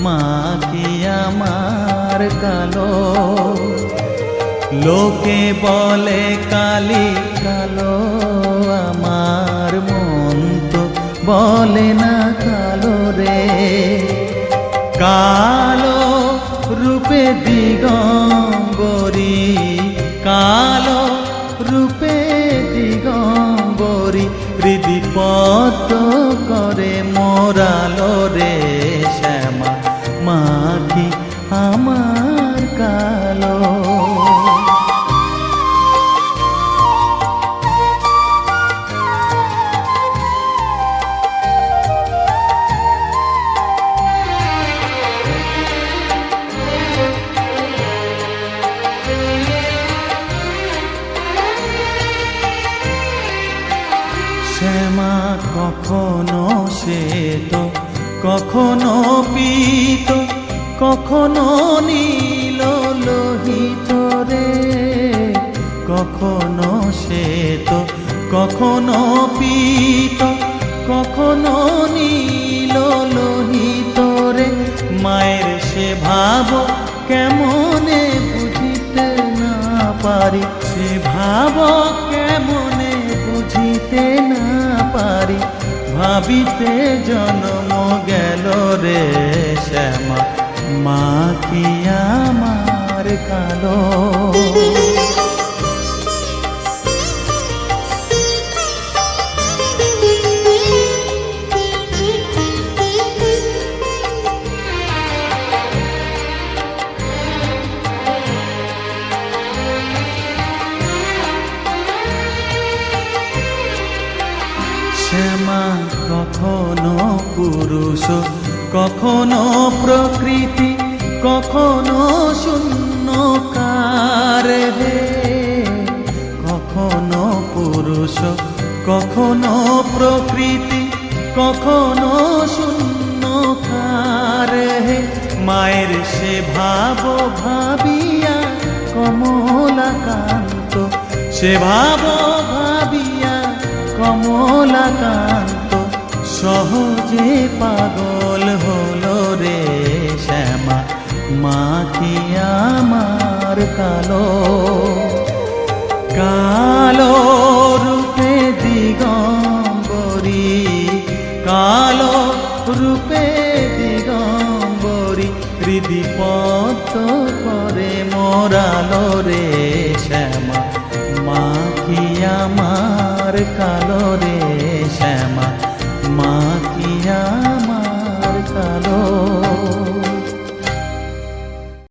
মা কি আমার কালো। লোকে বলে কালি কালো, আমার মন তো বলে না কালো রে। কালো রূপে দিগম্বরী, কালো রূপে দিগম্বরী, হৃদিপত করে মোরালো রে শ্যামা, মা কি আমার কালো। শ্যামা কখনো শ্বেত, কখনো পীত, কখনো নীল লোহিত রে। কখনো শ্বেত, কখনো পীত, কখনো নীল লোহিত রে। মায়ের সে ভাব কেমনে বুঝিতে না পারি, সে ভাব কেমনে বুঝিতে না পারি, ভাবিতে জন্ম গেল রে শ্যামা, মা কি আমার কালো। শ্যামা কখনো পুরুষ, কখনো প্রকৃতি, কখনো শূন্যকার হে। কখনো পুরুষ, কখনো প্রকৃতি, কখনো শূন্যকার হে। মায়ের সে ভাব ভাবিয়া কমলাকান্ত, সে ভাব ভাবিয়া কমলাকান্ত, সহজে পাগল হলো রে শ্যামা, মা কি আমার কালো। কালো রূপে দিগম্বরী, কালো রূপে দিগম্বরী, হৃদিপত করে মোরালো রে শ্যামা, মা কি আমার কালো রে।